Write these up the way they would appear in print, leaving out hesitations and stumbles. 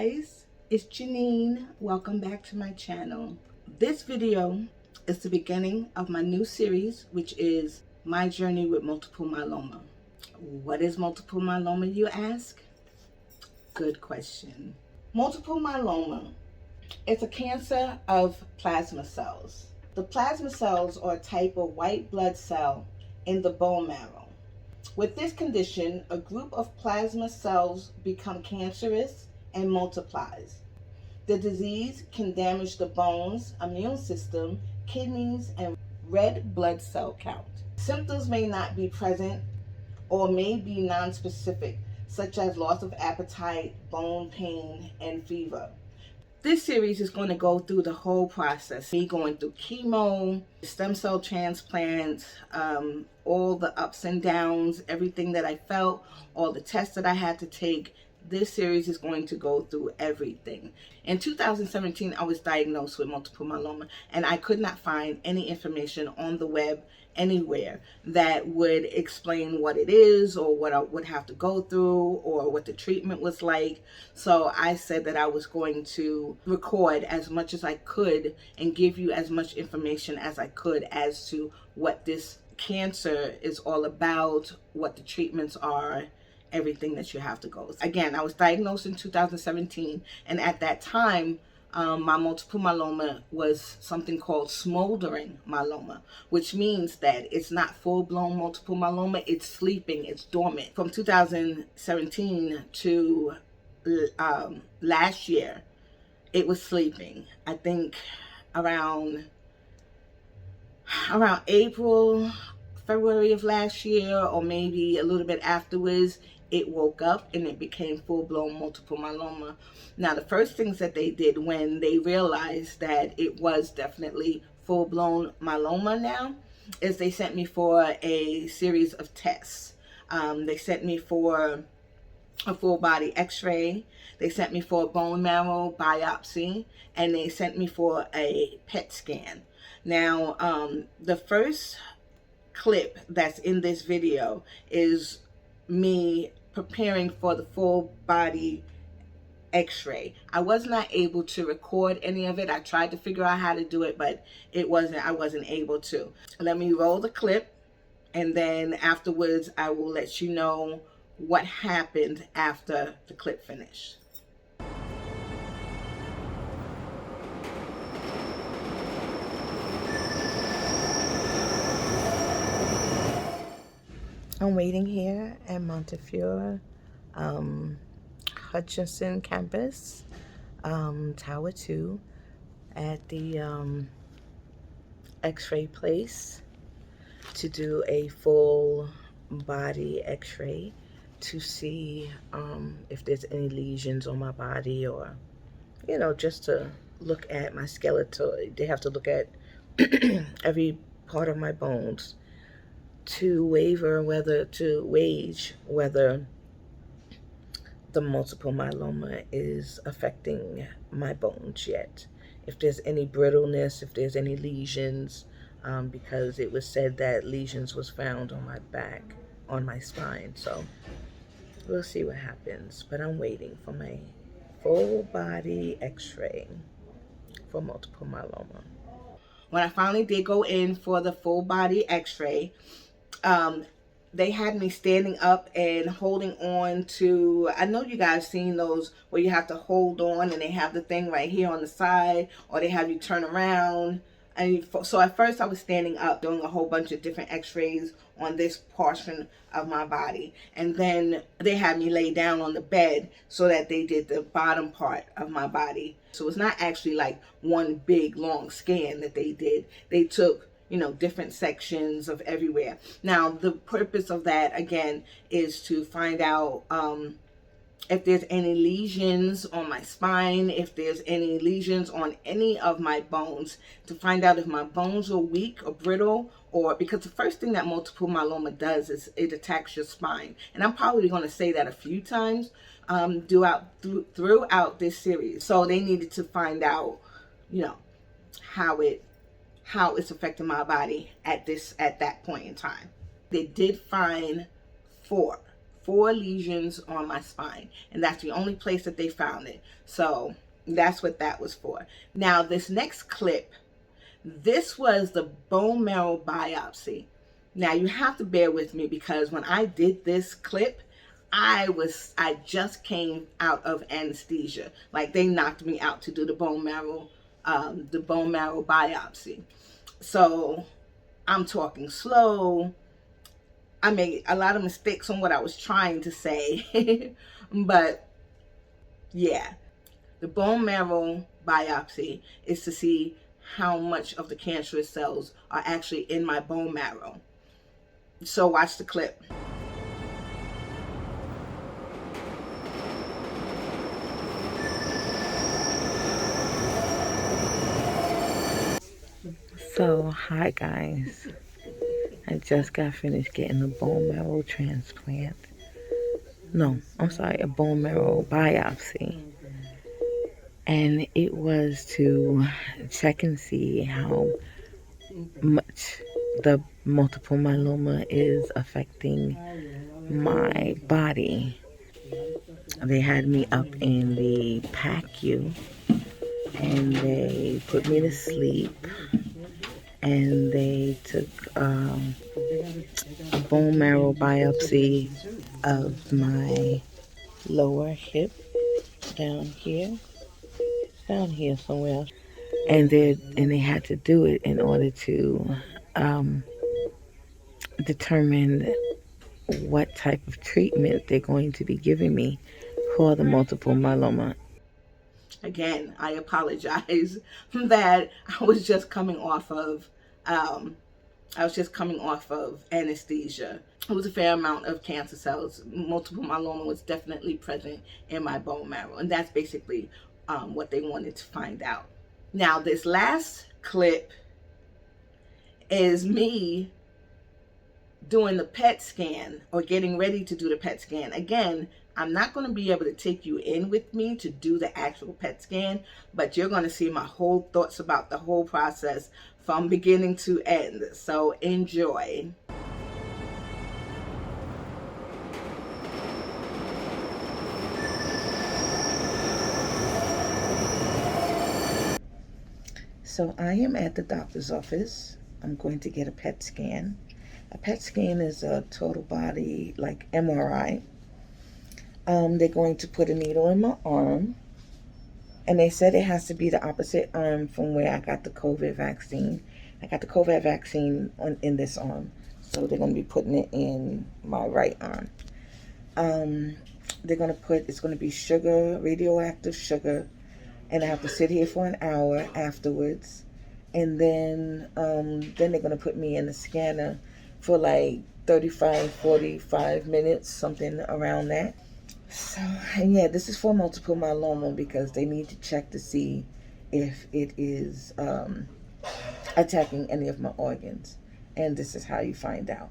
guys, it's Janine. Welcome back to my channel. This video is the beginning of my new series, which is my journey with multiple myeloma. What is multiple myeloma, you ask? Good question. Multiple myeloma is a cancer of plasma cells. The plasma cells are a type of white blood cell in the bone marrow. With this condition, a group of plasma cells become cancerous and multiplies. The disease can damage the bones, immune system, kidneys, and red blood cell count. Symptoms may not be present or may be nonspecific, such as loss of appetite, bone pain, and fever. This series is going to go through the whole process. Me going through chemo, stem cell transplants, all the ups and downs, everything that I felt, all the tests that I had to take. This series is going to go through everything. In 2017, I was diagnosed with multiple myeloma, and I could not find any information on the web anywhere that would explain what it is or what I would have to go through or what the treatment was like. So I said that I was going to record as much as I could and give you as much information as I could as to what this cancer is all about, what the treatments are, everything that you have to go. Again, I was diagnosed in 2017, and at that time, my multiple myeloma was something called smoldering myeloma, which means that it's not full-blown multiple myeloma, it's sleeping, it's dormant. From 2017 to last year, it was sleeping. I think around April, February of last year, or maybe a little bit afterwards, it woke up and it became full-blown multiple myeloma. Now, the first things that they did when they realized that it was definitely full-blown myeloma now is they sent me for a series of tests. They sent me for a full body x-ray, they sent me for a bone marrow biopsy, and they sent me for a PET scan. Now, the first clip that's in this video is me preparing for the full body x-ray. I was not able to record any of it. I tried to figure out how to do it, but I wasn't able to. Let me roll the clip, and then afterwards I will let you know what happened after the clip finished. I'm waiting here at Montefiore Hutchinson campus, Tower 2, at the x-ray place to do a full body x-ray to see if there's any lesions on my body, or, you know, just to look at my skeletal. They have to look at every part of my bones to wage whether the multiple myeloma is affecting my bones yet. If there's any brittleness, if there's any lesions, because it was said that lesions was found on my back, on my spine. So we'll see what happens, but I'm waiting for my full body x-ray for multiple myeloma. When I finally did go in for the full body x-ray, they had me standing up and holding on to, I know you guys seen those where you have to hold on and they have the thing right here on the side, or they have you turn around. And so at first I was standing up doing a whole bunch of different x-rays on this portion of my body, and then they had me lay down on the bed so that they did the bottom part of my body. So it's not actually like one big long scan that they did. They took, you know, different sections of everywhere. Now, the purpose of that, again, is to find out if there's any lesions on my spine, if there's any lesions on any of my bones, to find out if my bones are weak or brittle, or because the first thing that multiple myeloma does is it attacks your spine. And I'm probably going to say that a few times throughout this series. So they needed to find out, you know, how it's affecting my body at that point in time. They did find four 4 lesions on my spine, and that's the only place that they found it. So that's what that was for. Now this next clip, this was the bone marrow biopsy. Now you have to bear with me because when I did this clip, I just came out of anesthesia. Like, they knocked me out to do the bone marrow biopsy. So I'm talking slow. I made a lot of mistakes on what I was trying to say. But yeah, the bone marrow biopsy is to see how much of the cancerous cells are actually in my bone marrow. So watch the clip. So, hi guys. I just got finished getting a bone marrow transplant. No, I'm sorry, a bone marrow biopsy. And it was to check and see how much the multiple myeloma is affecting my body. They had me up in the PACU and they put me to sleep, and they took a bone marrow biopsy of my lower hip down here somewhere, and they had to do it in order to determine what type of treatment they're going to be giving me for the multiple myeloma. Again, I apologize that I was just coming off of anesthesia. It was a fair amount of cancer cells. Multiple myeloma was definitely present in my bone marrow, and that's basically what they wanted to find out. Now, this last clip is me doing the PET scan, or getting ready to do the PET scan. Again, I'm not going to be able to take you in with me to do the actual PET scan, but you're going to see my whole thoughts about the whole process from beginning to end. So enjoy. So I am at the doctor's office. I'm going to get a PET scan. A PET scan is a total body, like MRI. They're going to put a needle in my arm, and they said it has to be the opposite arm from where I got the COVID vaccine. I got the COVID vaccine in this arm, so they're going to be putting it in my right arm. It's going to be sugar, radioactive sugar, and I have to sit here for an hour afterwards, and then they're going to put me in the scanner for like 45 minutes, something around that. So, and yeah, this is for multiple myeloma because they need to check to see if it is attacking any of my organs, and this is how you find out.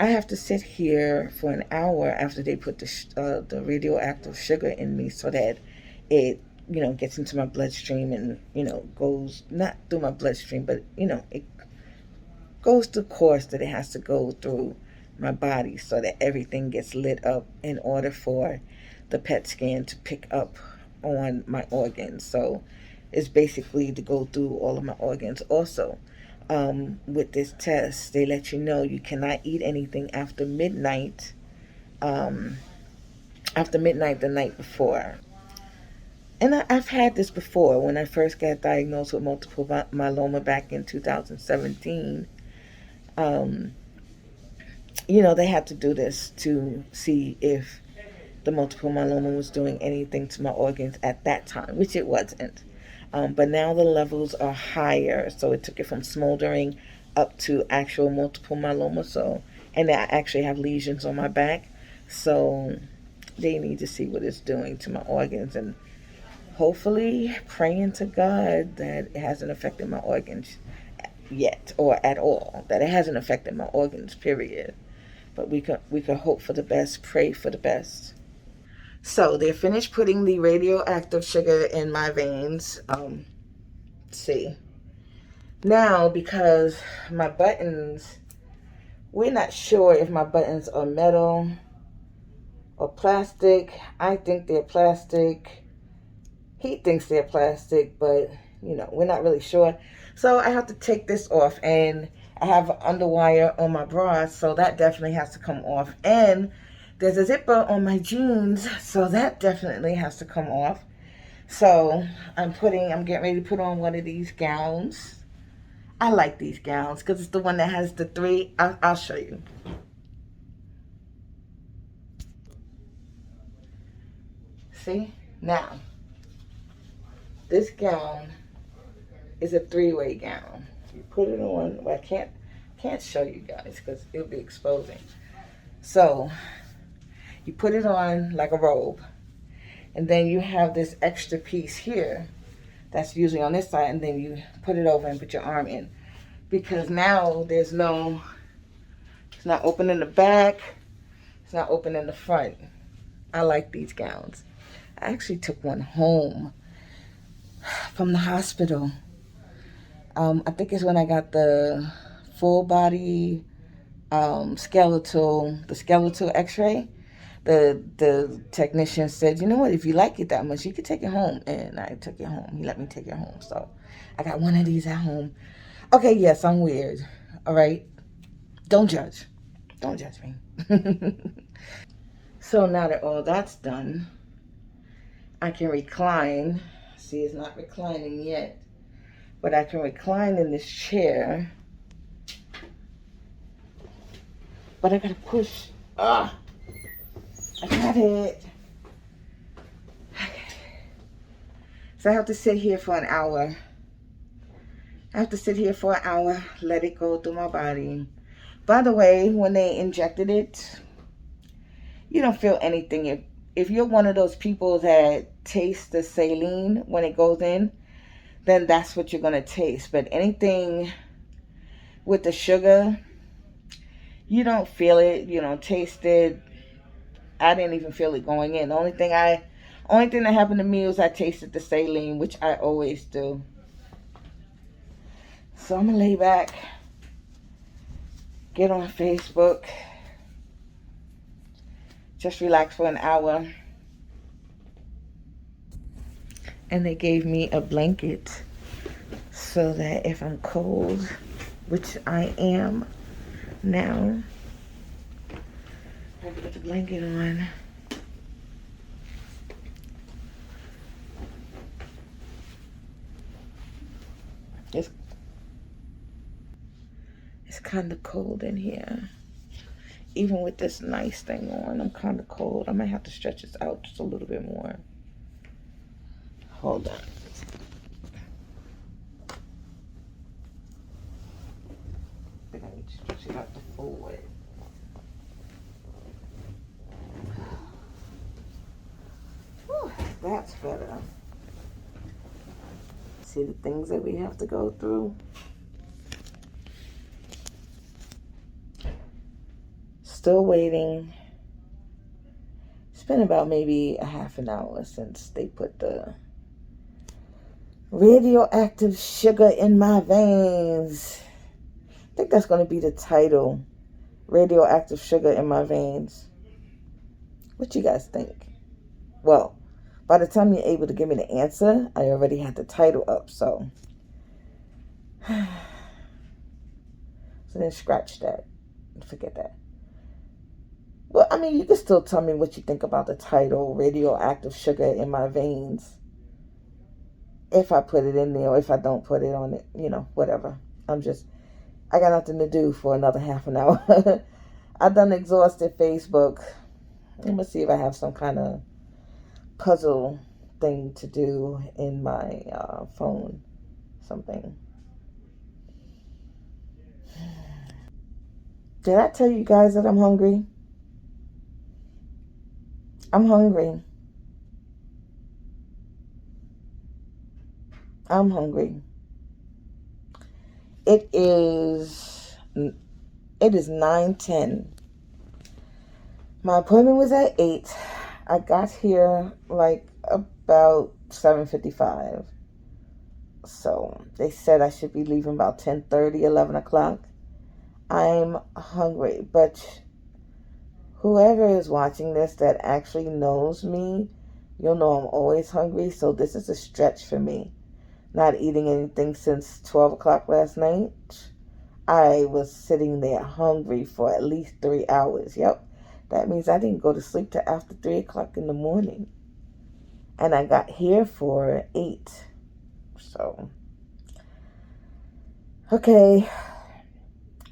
I have to sit here for an hour after they put the radioactive sugar in me, so that it gets into my bloodstream and goes not through my bloodstream, but it goes the course that it has to go through my body, so that everything gets lit up in order for the PET scan to pick up on my organs. So it's basically to go through all of my organs. Also, with this test, they let you know you cannot eat anything after midnight. After midnight the night before. And I've had this before. When I first got diagnosed with multiple myeloma back in 2017, they had to do this to see if the multiple myeloma was doing anything to my organs at that time, which it wasn't. But now the levels are higher, so it took it from smoldering up to actual multiple myeloma. So, and I actually have lesions on my back, so they need to see what it's doing to my organs, and hopefully praying to God that it hasn't affected my organs yet, or at all, that it hasn't affected my organs, period. But we could hope for the best, pray for the best. So they're finished putting the radioactive sugar in my veins. See. Now, because my buttons, we're not sure if my buttons are metal or plastic. I think they're plastic. He thinks they're plastic, but you know, we're not really sure. So I have to take this off, and I have underwire on my bra, so that definitely has to come off. And there's a zipper on my jeans, so that definitely has to come off. So I'm getting ready to put on one of these gowns. I like these gowns because it's the one that has the three. I'll show you. See? Now, this gown is a three-way gown. You put it on. Well, I can't show you guys because it'll be exposing. So you put it on like a robe, and then you have this extra piece here that's usually on this side, and then you put it over and put your arm in, because now it's not open in the back, it's not open in the front. I like these gowns. I actually took one home from the hospital. I think it's when I got the full body skeletal x-ray. The technician said, you know what, if you like it that much, you could take it home. And I took it home. He let me take it home. So I got one of these at home. Okay, yes, I'm weird. All right. Don't judge. Don't judge me. So now that all that's done, I can recline. See, it's not reclining yet, but I can recline in this chair. But I gotta push. I got it. So I have to sit here for an hour. Let it go through my body. By the way, when they injected it, you don't feel anything. If you're one of those people that taste the saline when it goes in, then that's what you're going to taste. But anything with the sugar, you don't feel it, you don't taste it. I didn't even feel it going in. The only thing that happened to me was I tasted the saline, which I always do. So I'm going to lay back, get on Facebook, just relax for an hour. And they gave me a blanket so that if I'm cold, which I am now, I put the blanket on. It's kind of cold in here. Even with this nice thing on, I'm kind of cold. I might have to stretch this out just a little bit more. Hold on. I think I need to stretch it out the full way. Whew, that's better. See the things that we have to go through. Still waiting. It's been about maybe a half an hour since they put the radioactive sugar in my veins. I think that's going to be the title. Radioactive sugar in my veins. What you guys think? Well, by the time you're able to give me the answer, I already had the title up, so. So then scratch that. Forget that. Well, I mean, you can still tell me what you think about the title, radioactive sugar in my veins. If I put it in there or if I don't put it on it, you know, whatever. I got nothing to do for another half an hour. I done exhausted Facebook. Let me see if I have some kind of puzzle thing to do in my phone. Something. Did I tell you guys that I'm hungry? I'm hungry. I'm hungry. It is 9:10. My appointment was at 8. I got here like about 7:55. So they said I should be leaving about 10:30, 11 o'clock. I'm hungry, but Whoever is watching this that actually knows me, you'll know I'm always hungry. So this is a stretch for me. Not eating anything since 12 o'clock last night. I was sitting there hungry for at least 3 hours. Yep. That means I didn't go to sleep till after 3 o'clock in the morning. And I got here for 8. So, okay.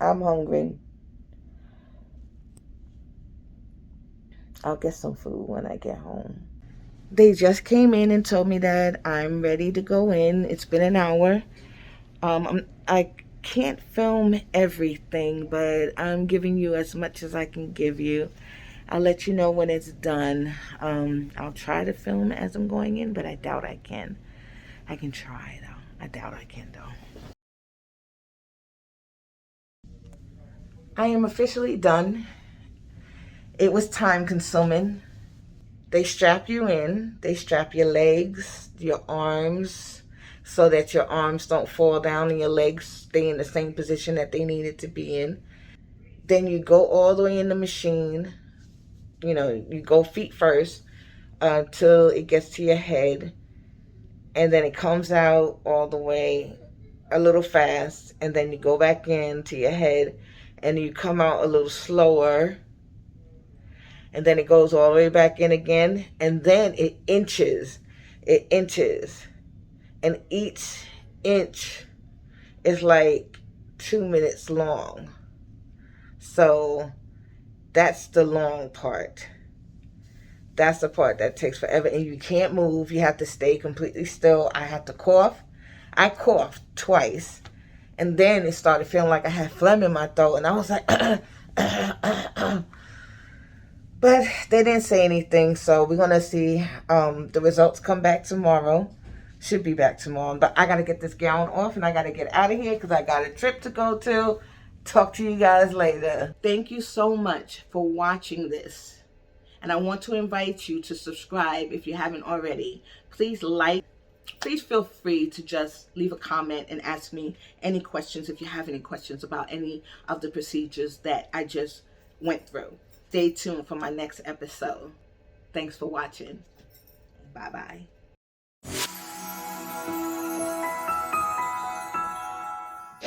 I'm hungry. I'll get some food when I get home. They just came in and told me that I'm ready to go in. It's been an hour. I can't film everything, but I'm giving you as much as I can give you. I'll let you know when it's done. I'll try to film as I'm going in, but I doubt I can. I can try, though. I doubt I can, though. I am officially done. It was time consuming. They strap you in. They strap your legs, your arms, so that your arms don't fall down and your legs stay in the same position that they needed to be in. Then you go all the way in the machine. You know, you go feet first until it gets to your head. And then it comes out all the way a little fast. And then you go back in to your head. And you come out a little slower. And then it goes all the way back in again. And then it inches. It inches. And each inch is like 2 minutes long. So that's the long part. That's the part that takes forever. And you can't move. You have to stay completely still. I have to cough. I coughed twice. And then it started feeling like I had phlegm in my throat. And I was like, But they didn't say anything. So we're going to see. The results come back tomorrow. Should be back tomorrow. But I got to get this gown off. And I got to get out of here because I got a trip to go to. Talk to you guys later. Thank you so much for watching this. And I want to invite you to subscribe if you haven't already. Please like. Please feel free to just leave a comment and ask me any questions if you have any questions about any of the procedures that I just went through. Stay tuned for my next episode. Thanks for watching. Bye-bye.